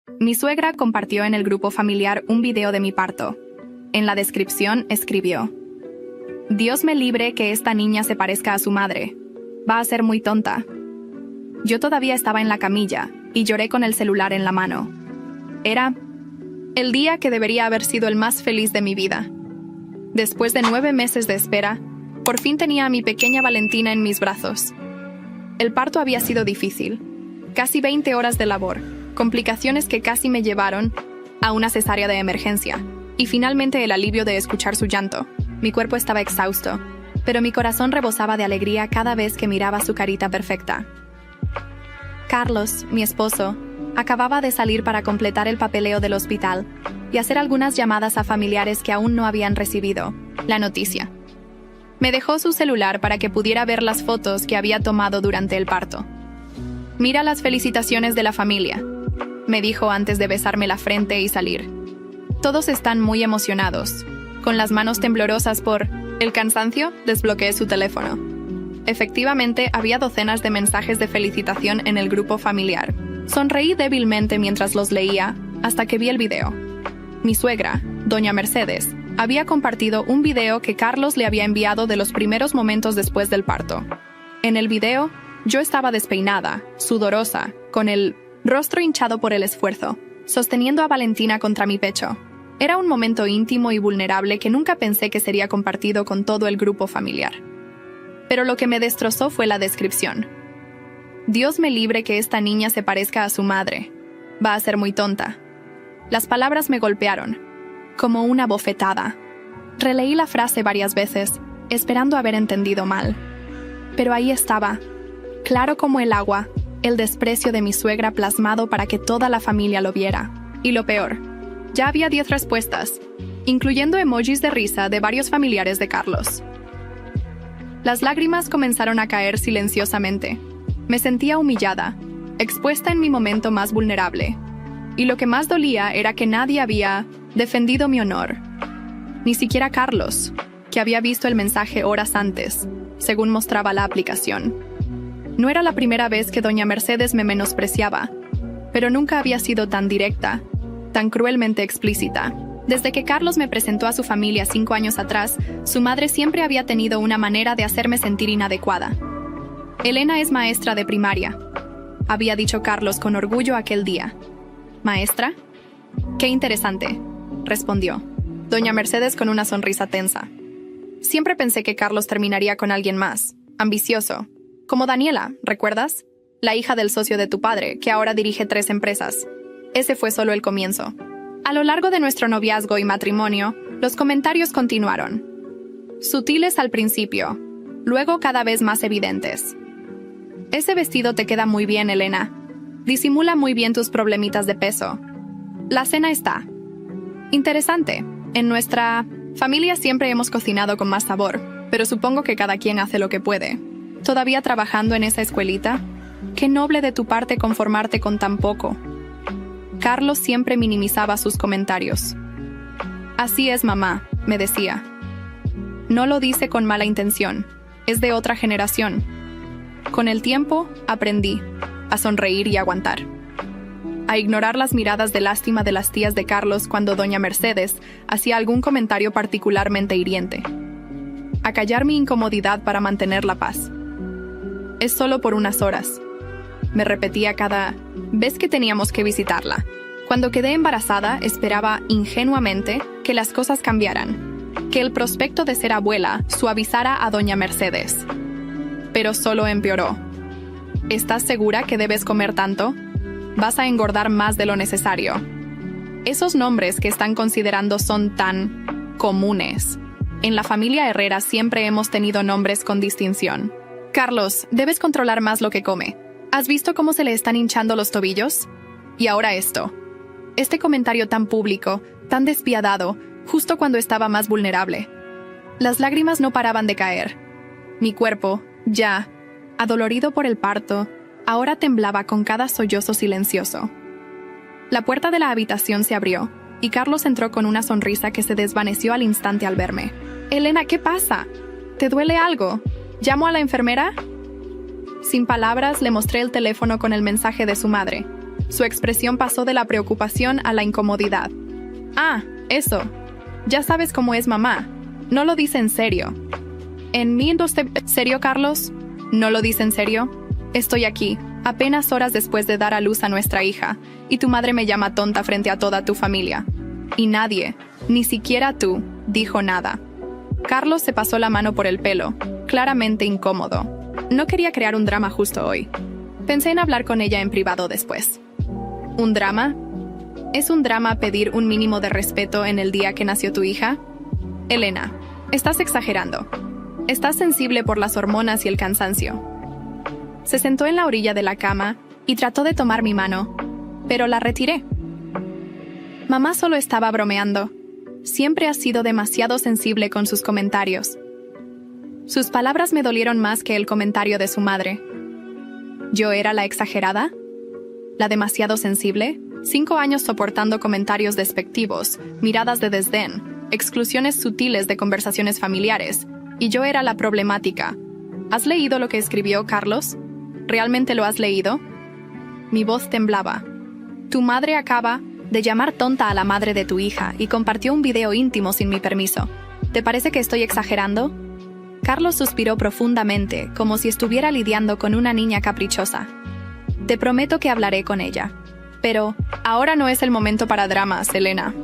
Mi suegra compartió en el grupo familiar un video de mi parto. En la descripción escribió: Dios me libre que esta niña se parezca a su madre. Va a ser muy tonta. Yo todavía estaba en la camilla y lloré con el celular en la mano. Era el día que debería haber sido el más feliz de mi vida. Después de 9 meses de espera, por fin tenía a mi pequeña Valentina en mis brazos. El parto había sido difícil. Casi 20 horas de labor, complicaciones que casi me llevaron a una cesárea de emergencia, y finalmente el alivio de escuchar su llanto. Mi cuerpo estaba exhausto, pero mi corazón rebosaba de alegría cada vez que miraba su carita perfecta. Carlos, mi esposo, acababa de salir para completar el papeleo del hospital y hacer algunas llamadas a familiares que aún no habían recibido la noticia. Me dejó su celular para que pudiera ver las fotos que había tomado durante el parto. Mira las felicitaciones de la familia, me dijo antes de besarme la frente y salir. Todos están muy emocionados. Con las manos temblorosas por el cansancio, desbloqueé su teléfono. Efectivamente, había docenas de mensajes de felicitación en el grupo familiar. Sonreí débilmente mientras los leía, hasta que vi el video. Mi suegra, doña Mercedes, había compartido un video que Carlos le había enviado de los primeros momentos después del parto. En el video, yo estaba despeinada, sudorosa, con el rostro hinchado por el esfuerzo, sosteniendo a Valentina contra mi pecho. Era un momento íntimo y vulnerable que nunca pensé que sería compartido con todo el grupo familiar. Pero lo que me destrozó fue la descripción. Dios me libre que esta niña se parezca a su madre. Va a ser muy tonta. Las palabras me golpearon, como una bofetada. Releí la frase varias veces, esperando haber entendido mal. Pero ahí estaba, claro como el agua, el desprecio de mi suegra plasmado para que toda la familia lo viera. Y lo peor, ya había 10 respuestas, incluyendo emojis de risa de varios familiares de Carlos. Las lágrimas comenzaron a caer silenciosamente. Me sentía humillada, expuesta en mi momento más vulnerable. Y lo que más dolía era que nadie había defendido mi honor. Ni siquiera Carlos, que había visto el mensaje horas antes, según mostraba la aplicación. No era la primera vez que doña Mercedes me menospreciaba, pero nunca había sido tan directa, tan cruelmente explícita. Desde que Carlos me presentó a su familia 5 años atrás, su madre siempre había tenido una manera de hacerme sentir inadecuada. Elena es maestra de primaria, había dicho Carlos con orgullo aquel día. ¿Maestra? Qué interesante, respondió doña Mercedes con una sonrisa tensa. Siempre pensé que Carlos terminaría con alguien más, ambicioso, como Daniela, ¿recuerdas? La hija del socio de tu padre, que ahora dirige 3 empresas. Ese fue solo el comienzo. A lo largo de nuestro noviazgo y matrimonio, los comentarios continuaron. Sutiles al principio, luego cada vez más evidentes. Ese vestido te queda muy bien, Elena. Disimula muy bien tus problemitas de peso. La cena está interesante. En nuestra familia siempre hemos cocinado con más sabor, pero supongo que cada quien hace lo que puede. ¿Todavía trabajando en esa escuelita? Qué noble de tu parte conformarte con tan poco. Carlos siempre minimizaba sus comentarios. Así es, mamá, me decía. No lo dice con mala intención, es de otra generación. Con el tiempo, aprendí a sonreír y aguantar. A ignorar las miradas de lástima de las tías de Carlos cuando doña Mercedes hacía algún comentario particularmente hiriente. A callar mi incomodidad para mantener la paz. Es solo por unas horas, me repetía cada vez que teníamos que visitarla. Cuando quedé embarazada, esperaba ingenuamente que las cosas cambiaran, que el prospecto de ser abuela suavizara a doña Mercedes. Pero solo empeoró. ¿Estás segura que debes comer tanto? Vas a engordar más de lo necesario. Esos nombres que están considerando son tan comunes. En la familia Herrera siempre hemos tenido nombres con distinción. Carlos, debes controlar más lo que come. ¿Has visto cómo se le están hinchando los tobillos? Y ahora esto. Este comentario tan público, tan despiadado, justo cuando estaba más vulnerable. Las lágrimas no paraban de caer. Mi cuerpo, ya, adolorido por el parto, ahora temblaba con cada sollozo silencioso. La puerta de la habitación se abrió, y Carlos entró con una sonrisa que se desvaneció al instante al verme. «Elena, ¿qué pasa? ¿Te duele algo? ¿Llamo a la enfermera?» Sin palabras, le mostré el teléfono con el mensaje de su madre. Su expresión pasó de la preocupación a la incomodidad. Ah, eso. Ya sabes cómo es mamá. No lo dice en serio. ¿En serio, Carlos? ¿No lo dice en serio? Estoy aquí, apenas horas después de dar a luz a nuestra hija, y tu madre me llama tonta frente a toda tu familia. Y nadie, ni siquiera tú, dijo nada. Carlos se pasó la mano por el pelo, claramente incómodo. No quería crear un drama justo hoy. Pensé en hablar con ella en privado después. ¿Un drama? ¿Es un drama pedir un mínimo de respeto en el día que nació tu hija? Elena, estás exagerando. Estás sensible por las hormonas y el cansancio. Se sentó en la orilla de la cama y trató de tomar mi mano, pero la retiré. Mamá solo estaba bromeando. Siempre ha sido demasiado sensible con sus comentarios. Sus palabras me dolieron más que el comentario de su madre. ¿Yo era la exagerada? ¿La demasiado sensible? 5 años soportando comentarios despectivos, miradas de desdén, exclusiones sutiles de conversaciones familiares, y yo era la problemática. ¿Has leído lo que escribió Carlos? ¿Realmente lo has leído? Mi voz temblaba. Tu madre acaba de llamar tonta a la madre de tu hija y compartió un video íntimo sin mi permiso. ¿Te parece que estoy exagerando? Carlos suspiró profundamente, como si estuviera lidiando con una niña caprichosa. Te prometo que hablaré con ella. Pero ahora no es el momento para dramas, Elena.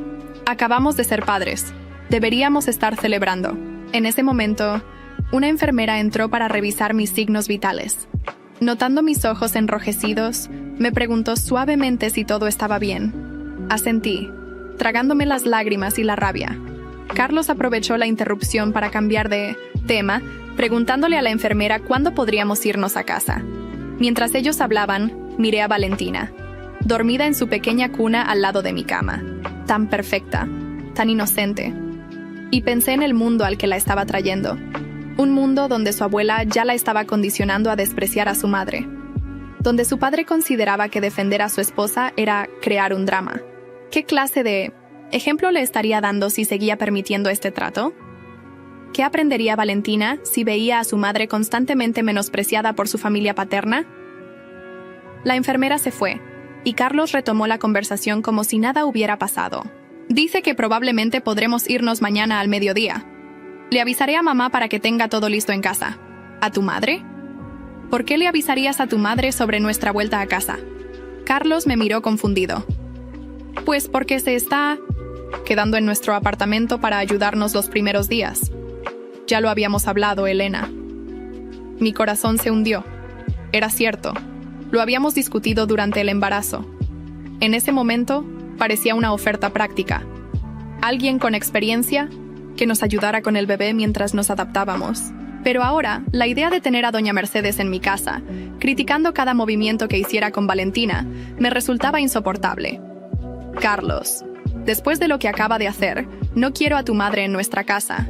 Acabamos de ser padres. Deberíamos estar celebrando. En ese momento, una enfermera entró para revisar mis signos vitales. Notando mis ojos enrojecidos, me preguntó suavemente si todo estaba bien. Asentí, tragándome las lágrimas y la rabia. Carlos aprovechó la interrupción para cambiar de tema, preguntándole a la enfermera cuándo podríamos irnos a casa. Mientras ellos hablaban, miré a Valentina, dormida en su pequeña cuna al lado de mi cama. Tan perfecta, tan inocente. Y pensé en el mundo al que la estaba trayendo. Un mundo donde su abuela ya la estaba condicionando a despreciar a su madre. Donde su padre consideraba que defender a su esposa era crear un drama. ¿Qué clase de ejemplo le estaría dando si seguía permitiendo este trato? ¿Qué aprendería Valentina si veía a su madre constantemente menospreciada por su familia paterna? La enfermera se fue, y Carlos retomó la conversación como si nada hubiera pasado. Dice que probablemente podremos irnos mañana al mediodía. Le avisaré a mamá para que tenga todo listo en casa. ¿A tu madre? ¿Por qué le avisarías a tu madre sobre nuestra vuelta a casa? Carlos me miró confundido. Pues porque se está quedando en nuestro apartamento para ayudarnos los primeros días. Ya lo habíamos hablado, Elena. Mi corazón se hundió. Era cierto. Lo habíamos discutido durante el embarazo. En ese momento, parecía una oferta práctica. Alguien con experiencia que nos ayudara con el bebé mientras nos adaptábamos. Pero ahora, la idea de tener a doña Mercedes en mi casa, criticando cada movimiento que hiciera con Valentina, me resultaba insoportable. Carlos, después de lo que acaba de hacer, no quiero a tu madre en nuestra casa.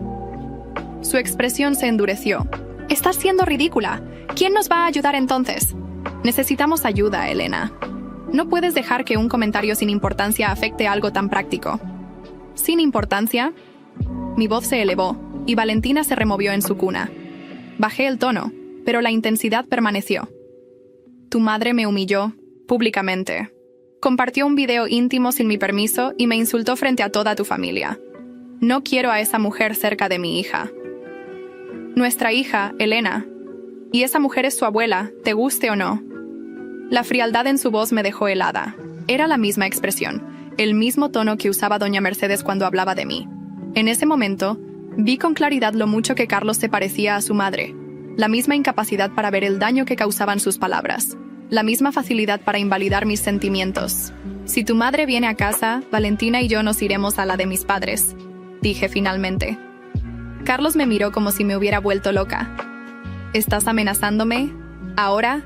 Su expresión se endureció. Estás siendo ridícula. ¿Quién nos va a ayudar entonces? Necesitamos ayuda, Elena. No puedes dejar que un comentario sin importancia afecte algo tan práctico. ¿Sin importancia? Mi voz se elevó, y Valentina se removió en su cuna. Bajé el tono, pero la intensidad permaneció. Tu madre me humilló, públicamente. Compartió un video íntimo sin mi permiso y me insultó frente a toda tu familia. No quiero a esa mujer cerca de mi hija. Nuestra hija, Elena. Y esa mujer es su abuela, te guste o no. La frialdad en su voz me dejó helada. Era la misma expresión, el mismo tono que usaba doña Mercedes cuando hablaba de mí. En ese momento, vi con claridad lo mucho que Carlos se parecía a su madre, la misma incapacidad para ver el daño que causaban sus palabras, la misma facilidad para invalidar mis sentimientos. Si tu madre viene a casa, Valentina y yo nos iremos a la de mis padres, dije finalmente. Carlos me miró como si me hubiera vuelto loca. ¿Estás amenazándome? ¿Ahora?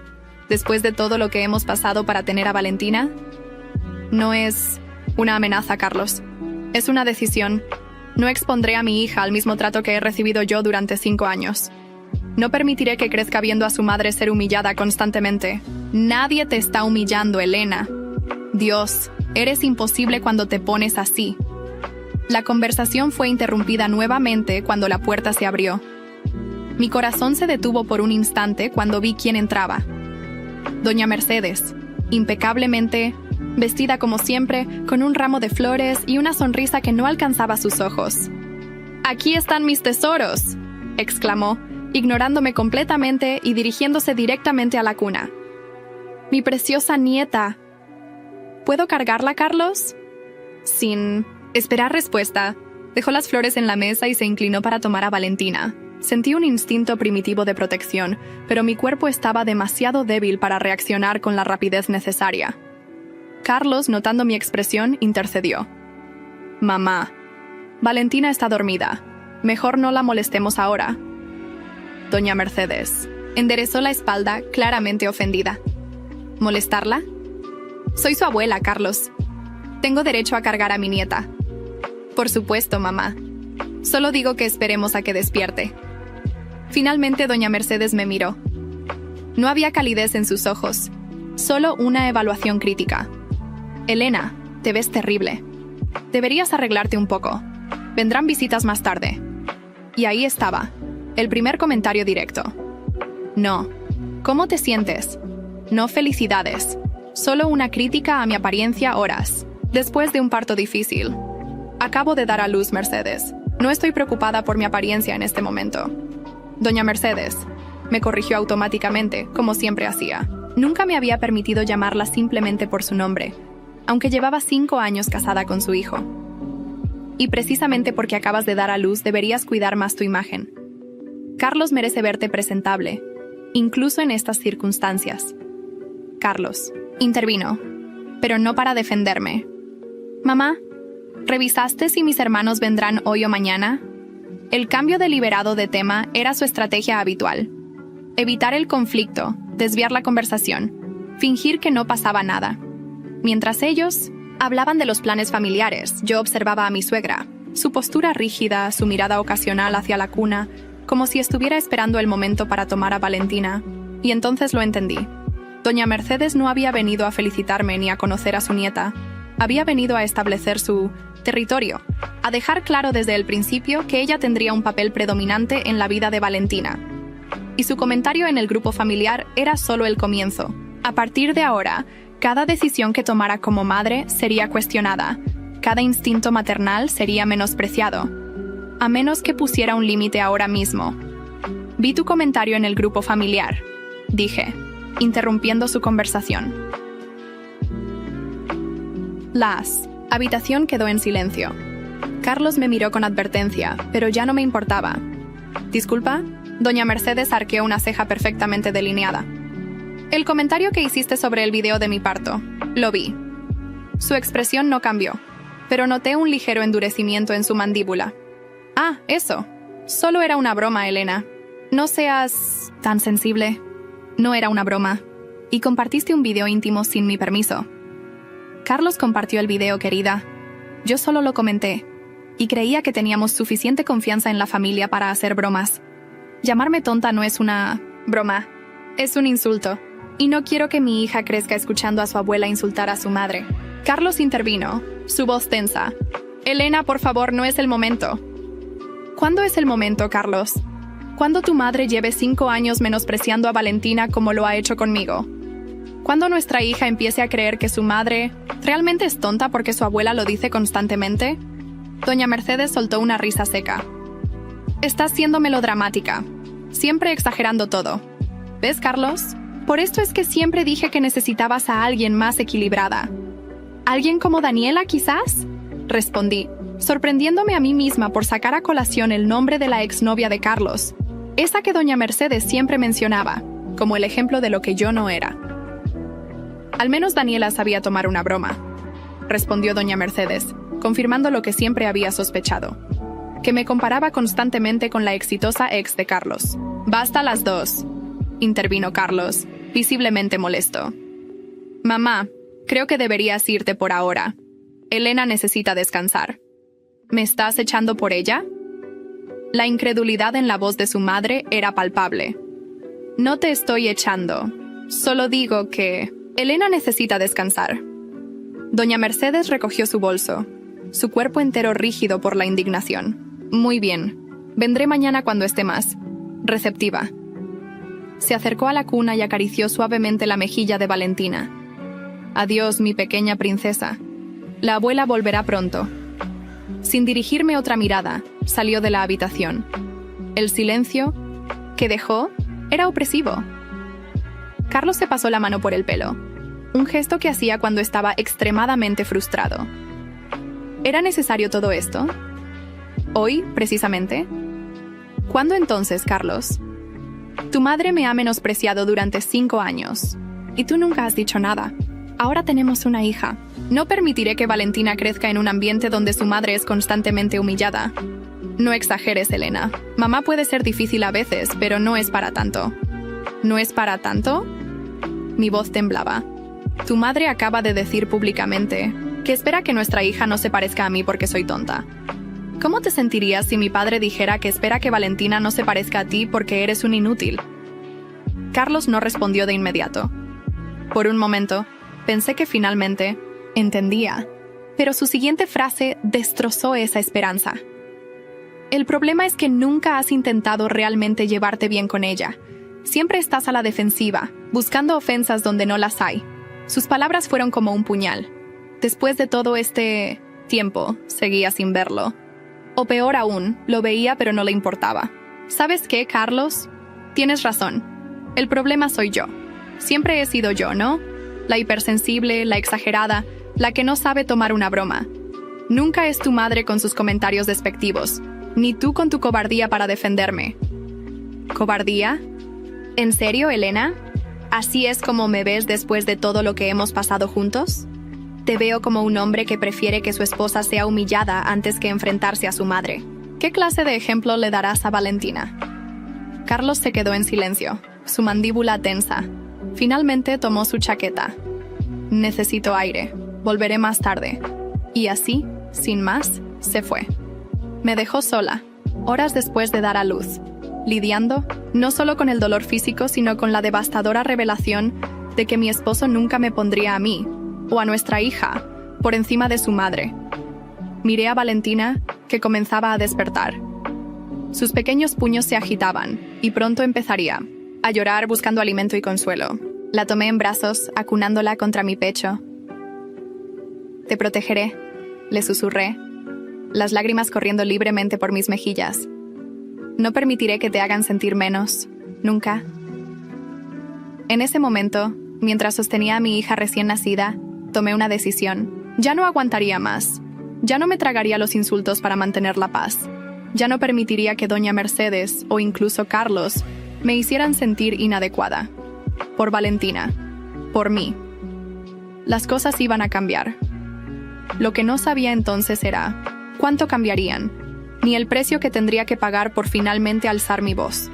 ¿Después de todo lo que hemos pasado para tener a Valentina? No es una amenaza, Carlos. Es una decisión. No expondré a mi hija al mismo trato que he recibido yo durante 5 años. No permitiré que crezca viendo a su madre ser humillada constantemente. Nadie te está humillando, Elena. Dios, eres imposible cuando te pones así. La conversación fue interrumpida nuevamente cuando la puerta se abrió. Mi corazón se detuvo por un instante cuando vi quién entraba. Doña Mercedes, impecablemente, vestida como siempre, con un ramo de flores y una sonrisa que no alcanzaba sus ojos. «¡Aquí están mis tesoros!», exclamó, ignorándome completamente y dirigiéndose directamente a la cuna. «Mi preciosa nieta». «¿Puedo cargarla, Carlos?». Sin esperar respuesta, dejó las flores en la mesa y se inclinó para tomar a Valentina. Sentí un instinto primitivo de protección, pero mi cuerpo estaba demasiado débil para reaccionar con la rapidez necesaria. Carlos, notando mi expresión, intercedió. «Mamá, Valentina está dormida. Mejor no la molestemos ahora». Doña Mercedes enderezó la espalda, claramente ofendida. «¿Molestarla? Soy su abuela, Carlos. Tengo derecho a cargar a mi nieta». «Por supuesto, mamá. Solo digo que esperemos a que despierte». Finalmente, doña Mercedes me miró. No había calidez en sus ojos, solo una evaluación crítica. «Elena, te ves terrible. Deberías arreglarte un poco. Vendrán visitas más tarde». Y ahí estaba, el primer comentario directo. «No. ¿Cómo te sientes? No felicidades. Solo una crítica a mi apariencia horas, después de un parto difícil. Acabo de dar a luz, Mercedes. No estoy preocupada por mi apariencia en este momento». «Doña Mercedes», me corrigió automáticamente, como siempre hacía. Nunca me había permitido llamarla simplemente por su nombre, aunque llevaba 5 años casada con su hijo. «Y precisamente porque acabas de dar a luz deberías cuidar más tu imagen. Carlos merece verte presentable, incluso en estas circunstancias». Carlos intervino, pero no para defenderme. «Mamá, ¿revisaste si mis hermanos vendrán hoy o mañana?». El cambio deliberado de tema era su estrategia habitual. Evitar el conflicto, desviar la conversación, fingir que no pasaba nada. Mientras ellos hablaban de los planes familiares, yo observaba a mi suegra, su postura rígida, su mirada ocasional hacia la cuna, como si estuviera esperando el momento para tomar a Valentina, y entonces lo entendí. Doña Mercedes no había venido a felicitarme ni a conocer a su nieta, había venido a establecer su territorio, a dejar claro desde el principio que ella tendría un papel predominante en la vida de Valentina. Y su comentario en el grupo familiar era solo el comienzo. A partir de ahora, cada decisión que tomara como madre sería cuestionada, cada instinto maternal sería menospreciado, a menos que pusiera un límite ahora mismo. «Vi tu comentario en el grupo familiar», dije, interrumpiendo su conversación. Habitación quedó en silencio. Carlos me miró con advertencia, pero ya no me importaba. «¿Disculpa?». Doña Mercedes arqueó una ceja perfectamente delineada. «El comentario que hiciste sobre el video de mi parto. Lo vi». Su expresión no cambió, pero noté un ligero endurecimiento en su mandíbula. «Ah, eso. Solo era una broma, Elena. No seas tan sensible». «No era una broma. Y compartiste un video íntimo sin mi permiso». «Carlos compartió el video, querida. Yo solo lo comenté, y creía que teníamos suficiente confianza en la familia para hacer bromas. Llamarme tonta no es una broma, es un insulto, y no quiero que mi hija crezca escuchando a su abuela insultar a su madre». Carlos intervino, su voz tensa. «Elena, por favor, no es el momento». «¿Cuándo es el momento, Carlos? ¿Cuándo tu madre lleve 5 años menospreciando a Valentina como lo ha hecho conmigo? ¿Cuándo nuestra hija empiece a creer que su madre realmente es tonta porque su abuela lo dice constantemente?» Doña Mercedes soltó una risa seca. «Estás siendo melodramática, siempre exagerando todo. ¿Ves, Carlos? Por esto es que siempre dije que necesitabas a alguien más equilibrada». «¿Alguien como Daniela, quizás?», respondí, sorprendiéndome a mí misma por sacar a colación el nombre de la exnovia de Carlos, esa que doña Mercedes siempre mencionaba, como el ejemplo de lo que yo no era. «Al menos Daniela sabía tomar una broma», respondió doña Mercedes, confirmando lo que siempre había sospechado, que me comparaba constantemente con la exitosa ex de Carlos. «Basta las dos», intervino Carlos, visiblemente molesto. «Mamá, creo que deberías irte por ahora. Elena necesita descansar». «¿Me estás echando por ella?». La incredulidad en la voz de su madre era palpable. «No te estoy echando. Solo digo que Elena necesita descansar». Doña Mercedes recogió su bolso, su cuerpo entero rígido por la indignación. «Muy bien. Vendré mañana cuando esté más receptiva». Se acercó a la cuna y acarició suavemente la mejilla de Valentina. Adiós, mi pequeña princesa. La abuela volverá pronto. Sin dirigirme otra mirada, salió de la habitación. El silencio que dejó era opresivo. Carlos se pasó la mano por el pelo, un gesto que hacía cuando estaba extremadamente frustrado. ¿Era necesario todo esto? ¿Hoy, precisamente? ¿Cuándo entonces, Carlos? Tu madre me ha menospreciado durante 5 años, y tú nunca has dicho nada. Ahora tenemos una hija. No permitiré que Valentina crezca en un ambiente donde su madre es constantemente humillada. No exageres, Elena. Mamá puede ser difícil a veces, pero no es para tanto. ¿No es para tanto? Mi voz temblaba. Tu madre acaba de decir públicamente que espera que nuestra hija no se parezca a mí porque soy tonta. ¿Cómo te sentirías si mi padre dijera que espera que Valentina no se parezca a ti porque eres un inútil? Carlos no respondió de inmediato. Por un momento, pensé que finalmente entendía, pero su siguiente frase destrozó esa esperanza. El problema es que nunca has intentado realmente llevarte bien con ella. Siempre estás a la defensiva, buscando ofensas donde no las hay. Sus palabras fueron como un puñal. Después de todo este tiempo, seguía sin verlo. O peor aún, lo veía pero no le importaba. ¿Sabes qué, Carlos? Tienes razón. El problema soy yo. Siempre he sido yo, ¿no? La hipersensible, la exagerada, la que no sabe tomar una broma. Nunca es tu madre con sus comentarios despectivos, ni tú con tu cobardía para defenderme. ¿Cobardía? ¿En serio, Elena? ¿Así es como me ves después de todo lo que hemos pasado juntos? Te veo como un hombre que prefiere que su esposa sea humillada antes que enfrentarse a su madre. ¿Qué clase de ejemplo le darás a Valentina? Carlos se quedó en silencio, su mandíbula tensa. Finalmente tomó su chaqueta. Necesito aire. Volveré más tarde. Y así, sin más, se fue. Me dejó sola, horas después de dar a luz, lidiando no solo con el dolor físico, sino con la devastadora revelación de que mi esposo nunca me pondría a mí, o a nuestra hija, por encima de su madre. Miré a Valentina, que comenzaba a despertar. Sus pequeños puños se agitaban, y pronto empezaría a llorar buscando alimento y consuelo. La tomé en brazos, acunándola contra mi pecho. Te protegeré, le susurré, las lágrimas corriendo libremente por mis mejillas. No permitiré que te hagan sentir menos, nunca. En ese momento, mientras sostenía a mi hija recién nacida, tomé una decisión. Ya no aguantaría más. Ya no me tragaría los insultos para mantener la paz. Ya no permitiría que doña Mercedes o incluso Carlos me hicieran sentir inadecuada. Por Valentina. Por mí. Las cosas iban a cambiar. Lo que no sabía entonces era cuánto cambiarían, ni el precio que tendría que pagar por finalmente alzar mi voz.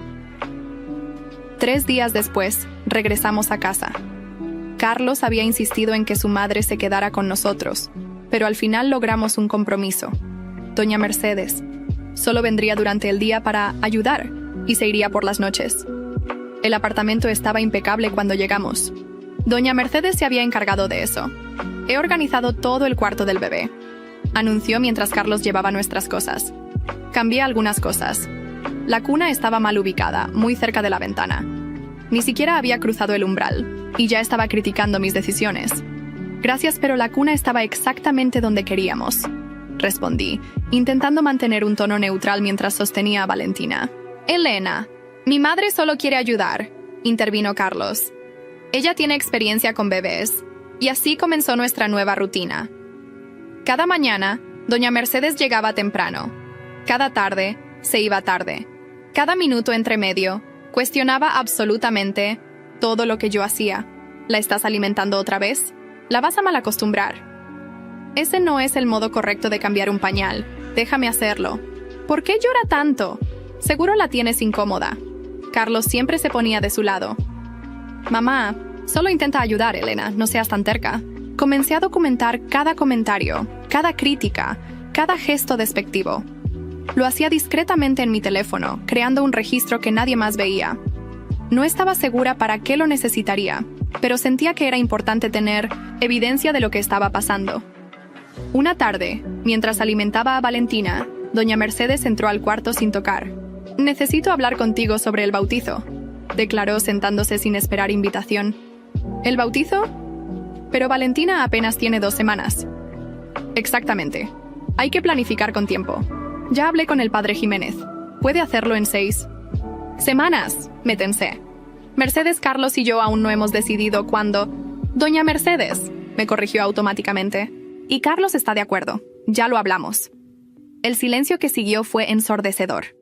3 días después, regresamos a casa. Carlos había insistido en que su madre se quedara con nosotros, pero al final logramos un compromiso. Doña Mercedes solo vendría durante el día para ayudar y se iría por las noches. El apartamento estaba impecable cuando llegamos. Doña Mercedes se había encargado de eso. He organizado todo el cuarto del bebé, anunció mientras Carlos llevaba nuestras cosas. Cambié algunas cosas. La cuna estaba mal ubicada, muy cerca de la ventana. Ni siquiera había cruzado el umbral, y ya estaba criticando mis decisiones. Gracias, pero la cuna estaba exactamente donde queríamos, respondí, intentando mantener un tono neutral mientras sostenía a Valentina. Elena, mi madre solo quiere ayudar, intervino Carlos. Ella tiene experiencia con bebés, y así comenzó nuestra nueva rutina. Cada mañana, doña Mercedes llegaba temprano. Cada tarde, se iba tarde. Cada minuto entre medio, cuestionaba absolutamente todo lo que yo hacía. ¿La estás alimentando otra vez? ¿La vas a malacostumbrar? Ese no es el modo correcto de cambiar un pañal. Déjame hacerlo. ¿Por qué llora tanto? Seguro la tienes incómoda. Carlos siempre se ponía de su lado. Mamá, solo intenta ayudar, Elena, no seas tan terca. Comencé a documentar cada comentario, cada crítica, cada gesto despectivo. Lo hacía discretamente en mi teléfono, creando un registro que nadie más veía. No estaba segura para qué lo necesitaría, pero sentía que era importante tener evidencia de lo que estaba pasando. Una tarde, mientras alimentaba a Valentina, doña Mercedes entró al cuarto sin tocar. «Necesito hablar contigo sobre el bautizo», declaró sentándose sin esperar invitación. «¿El bautizo? Pero Valentina apenas tiene 2 semanas. Exactamente. Hay que planificar con tiempo. Ya hablé con el padre Jiménez. Puede hacerlo en 6 semanas, me tensé. Mercedes, Carlos y yo aún no hemos decidido cuándo. Doña Mercedes, me corrigió automáticamente. Y Carlos está de acuerdo. Ya lo hablamos. El silencio que siguió fue ensordecedor.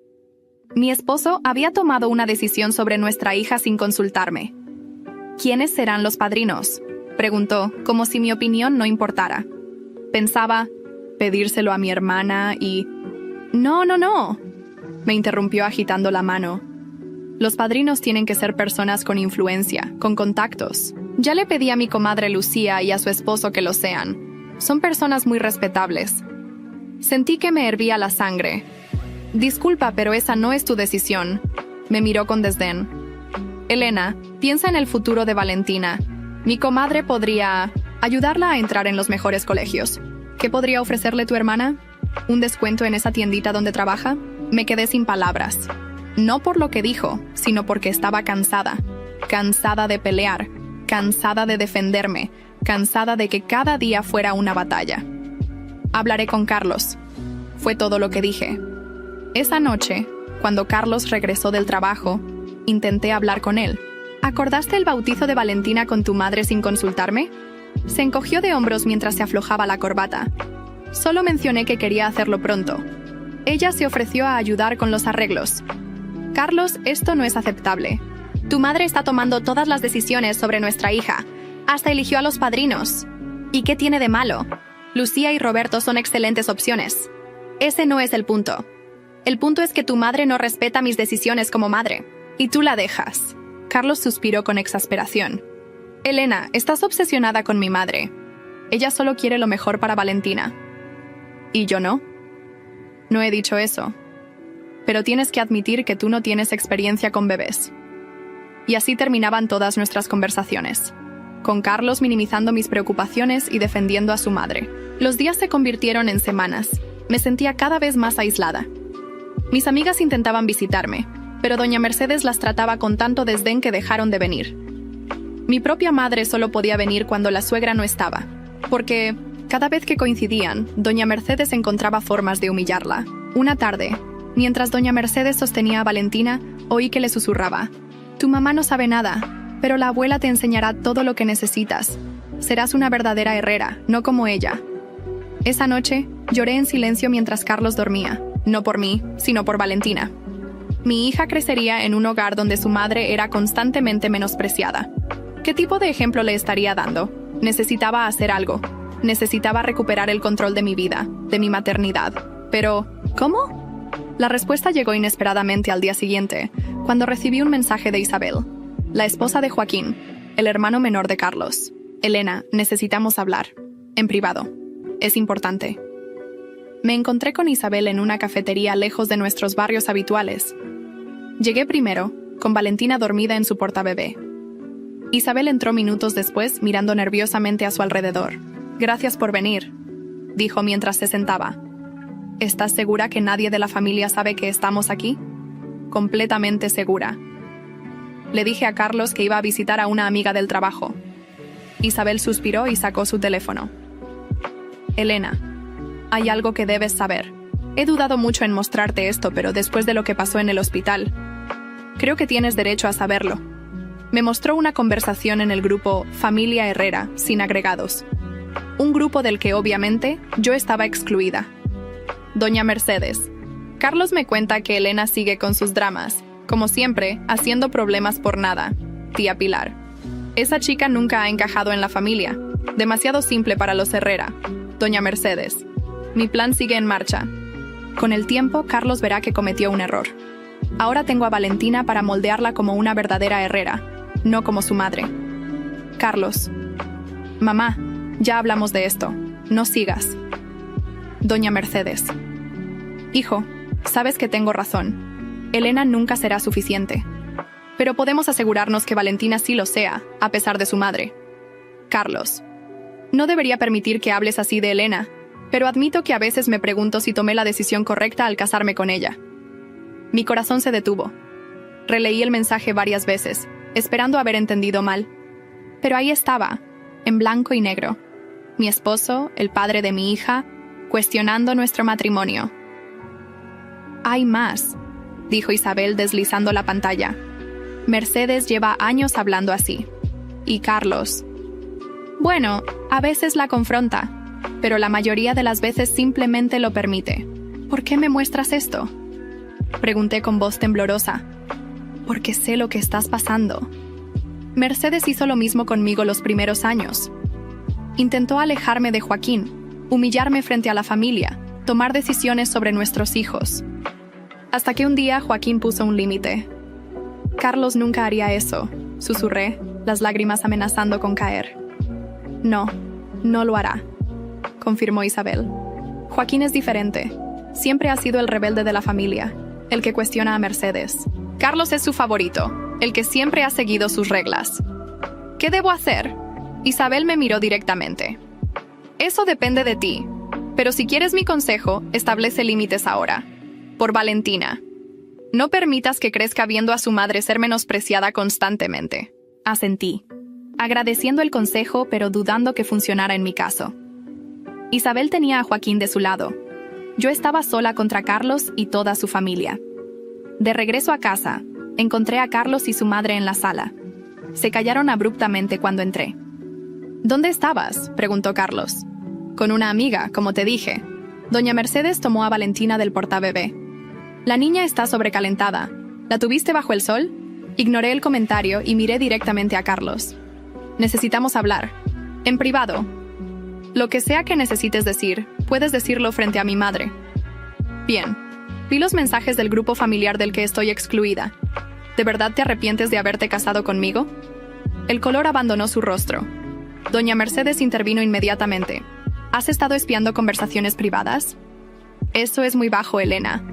Mi esposo había tomado una decisión sobre nuestra hija sin consultarme. ¿Quiénes serán los padrinos?, preguntó, como si mi opinión no importara. Pensaba, pedírselo a mi hermana y... No, me interrumpió agitando la mano. Los padrinos tienen que ser personas con influencia, con contactos. Ya le pedí a mi comadre Lucía y a su esposo que lo sean. Son personas muy respetables. Sentí que me hervía la sangre. Disculpa, pero esa no es tu decisión. Me miró con desdén. Elena, piensa en el futuro de Valentina. Mi comadre podría ayudarla a entrar en los mejores colegios. ¿Qué podría ofrecerle tu hermana? ¿Un descuento en esa tiendita donde trabaja? Me quedé sin palabras. No por lo que dijo, sino porque estaba cansada. Cansada de pelear. Cansada de defenderme. Cansada de que cada día fuera una batalla. Hablaré con Carlos. Fue todo lo que dije. Esa noche, cuando Carlos regresó del trabajo, intenté hablar con él. ¿Acordaste el bautizo de Valentina con tu madre sin consultarme? Se encogió de hombros mientras se aflojaba la corbata. Solo mencioné que quería hacerlo pronto. Ella se ofreció a ayudar con los arreglos. Carlos, esto no es aceptable. Tu madre está tomando todas las decisiones sobre nuestra hija. Hasta eligió a los padrinos. ¿Y qué tiene de malo? Lucía y Roberto son excelentes opciones. Ese no es el punto. El punto es que tu madre no respeta mis decisiones como madre. Y tú la dejas. Carlos suspiró con exasperación. Elena, estás obsesionada con mi madre. Ella solo quiere lo mejor para Valentina. ¿Y yo no? No he dicho eso. Pero tienes que admitir que tú no tienes experiencia con bebés. Y así terminaban todas nuestras conversaciones. Con Carlos minimizando mis preocupaciones y defendiendo a su madre. Los días se convirtieron en semanas. Me sentía cada vez más aislada. Mis amigas intentaban visitarme, pero doña Mercedes las trataba con tanto desdén que dejaron de venir. Mi propia madre solo podía venir cuando la suegra no estaba, porque cada vez que coincidían, doña Mercedes encontraba formas de humillarla. Una tarde, mientras doña Mercedes sostenía a Valentina, oí que le susurraba: «Tu mamá no sabe nada, pero la abuela te enseñará todo lo que necesitas. Serás una verdadera herrera, no como ella». Esa noche, lloré en silencio mientras Carlos dormía, no por mí, sino por Valentina. Mi hija crecería en un hogar donde su madre era constantemente menospreciada. ¿Qué tipo de ejemplo le estaría dando? Necesitaba hacer algo. Necesitaba recuperar el control de mi vida, de mi maternidad. Pero, ¿cómo? La respuesta llegó inesperadamente al día siguiente, cuando recibí un mensaje de Isabel, la esposa de Joaquín, el hermano menor de Carlos. Elena, necesitamos hablar. En privado. Es importante. Me encontré con Isabel en una cafetería lejos de nuestros barrios habituales. Llegué primero, con Valentina dormida en su portabebé. Isabel entró minutos después, mirando nerviosamente a su alrededor. «Gracias por venir», dijo mientras se sentaba. «¿Estás segura que nadie de la familia sabe que estamos aquí?» «Completamente segura». Le dije a Carlos que iba a visitar a una amiga del trabajo. Isabel suspiró y sacó su teléfono. «Elena, hay algo que debes saber. He dudado mucho en mostrarte esto, pero después de lo que pasó en el hospital, creo que tienes derecho a saberlo». Me mostró una conversación en el grupo Familia Herrera, sin agregados. Un grupo del que, obviamente, yo estaba excluida. Doña Mercedes. Carlos me cuenta que Elena sigue con sus dramas, como siempre, haciendo problemas por nada. Tía Pilar. Esa chica nunca ha encajado en la familia. Demasiado simple para los Herrera. Doña Mercedes. Mi plan sigue en marcha. Con el tiempo, Carlos verá que cometió un error. Ahora tengo a Valentina para moldearla como una verdadera Herrera, no como su madre. Carlos. Mamá, ya hablamos de esto. No sigas. Doña Mercedes. Hijo, sabes que tengo razón. Elena nunca será suficiente. Pero podemos asegurarnos que Valentina sí lo sea, a pesar de su madre. Carlos. No debería permitir que hables así de Elena, pero admito que a veces me pregunto si tomé la decisión correcta al casarme con ella. Mi corazón se detuvo. Releí el mensaje varias veces, esperando haber entendido mal. Pero ahí estaba, en blanco y negro. Mi esposo, el padre de mi hija, cuestionando nuestro matrimonio. Hay más, dijo Isabel deslizando la pantalla. Mercedes lleva años hablando así. Y Carlos. Bueno, a veces la confronta, pero la mayoría de las veces simplemente lo permite. ¿Por qué me muestras esto?, pregunté con voz temblorosa. Porque sé lo que estás pasando. Mercedes hizo lo mismo conmigo los primeros años. Intentó alejarme de Joaquín, humillarme frente a la familia, tomar decisiones sobre nuestros hijos. Hasta que un día Joaquín puso un límite. Carlos nunca haría eso, susurré, las lágrimas amenazando con caer. No, no lo hará, confirmó Isabel. Joaquín es diferente. Siempre ha sido el rebelde de la familia, el que cuestiona a Mercedes. Carlos es su favorito, el que siempre ha seguido sus reglas. ¿Qué debo hacer? Isabel me miró directamente. Eso depende de ti, pero si quieres mi consejo, establece límites ahora. Por Valentina. No permitas que crezca viendo a su madre ser menospreciada constantemente. Asentí, agradeciendo el consejo pero dudando que funcionara en mi caso. Isabel tenía a Joaquín de su lado. Yo estaba sola contra Carlos y toda su familia. De regreso a casa, encontré a Carlos y su madre en la sala. Se callaron abruptamente cuando entré. ¿Dónde estabas?, preguntó Carlos. Con una amiga, como te dije. Doña Mercedes tomó a Valentina del portabebé. La niña está sobrecalentada. ¿La tuviste bajo el sol? Ignoré el comentario y miré directamente a Carlos. Necesitamos hablar. En privado. Lo que sea que necesites decir, puedes decirlo frente a mi madre. Bien. Vi los mensajes del grupo familiar del que estoy excluida. ¿De verdad te arrepientes de haberte casado conmigo? El color abandonó su rostro. Doña Mercedes intervino inmediatamente. ¿Has estado espiando conversaciones privadas? Eso es muy bajo, Elena.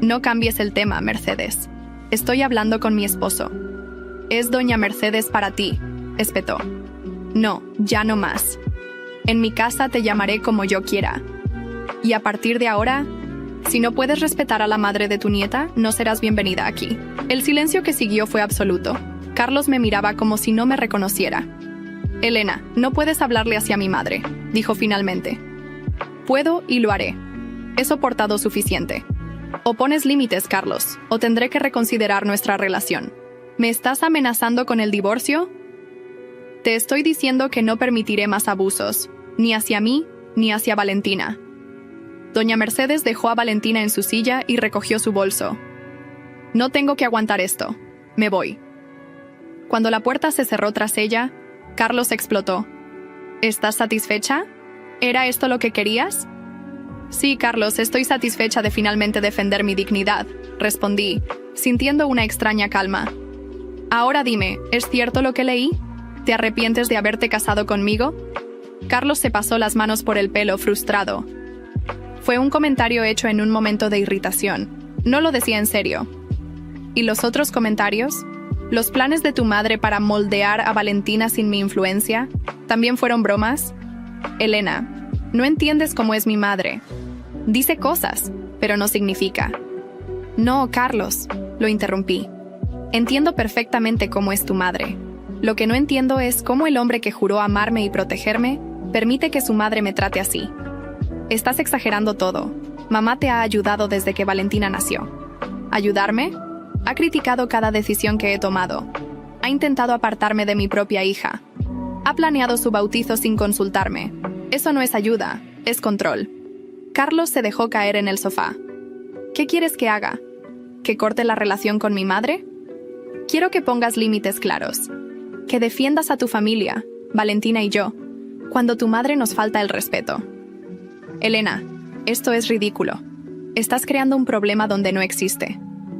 No cambies el tema, Mercedes. Estoy hablando con mi esposo. Es Doña Mercedes para ti, espetó. No, ya no más. En mi casa te llamaré como yo quiera. Y a partir de ahora, si no puedes respetar a la madre de tu nieta, no serás bienvenida aquí. El silencio que siguió fue absoluto. Carlos me miraba como si no me reconociera. Elena, no puedes hablarle así a mi madre, dijo finalmente. Puedo y lo haré. He soportado suficiente. O pones límites, Carlos, o tendré que reconsiderar nuestra relación. ¿Me estás amenazando con el divorcio? Te estoy diciendo que no permitiré más abusos, ni hacia mí, ni hacia Valentina. Doña Mercedes dejó a Valentina en su silla y recogió su bolso. No tengo que aguantar esto. Me voy. Cuando la puerta se cerró tras ella, Carlos explotó. ¿Estás satisfecha? ¿Era esto lo que querías? Sí, Carlos, estoy satisfecha de finalmente defender mi dignidad, respondí, sintiendo una extraña calma. Ahora dime, ¿es cierto lo que leí? ¿Te arrepientes de haberte casado conmigo? Carlos se pasó las manos por el pelo, frustrado. Fue un comentario hecho en un momento de irritación. No lo decía en serio. ¿Y los otros comentarios? ¿Los planes de tu madre para moldear a Valentina sin mi influencia? ¿También fueron bromas? Elena, no entiendes cómo es mi madre. Dice cosas, pero no significa. No, Carlos, lo interrumpí. Entiendo perfectamente cómo es tu madre. Lo que no entiendo es cómo el hombre que juró amarme y protegerme permite que su madre me trate así. Estás exagerando todo. Mamá te ha ayudado desde que Valentina nació. ¿Ayudarme? Ha criticado cada decisión que he tomado. Ha intentado apartarme de mi propia hija. Ha planeado su bautizo sin consultarme. Eso no es ayuda, es control. Carlos se dejó caer en el sofá. ¿Qué quieres que haga? ¿Que corte la relación con mi madre? Quiero que pongas límites claros. Que defiendas a tu familia, Valentina y yo, cuando tu madre nos falta el respeto. Elena, esto es ridículo. Estás creando un problema donde no existe.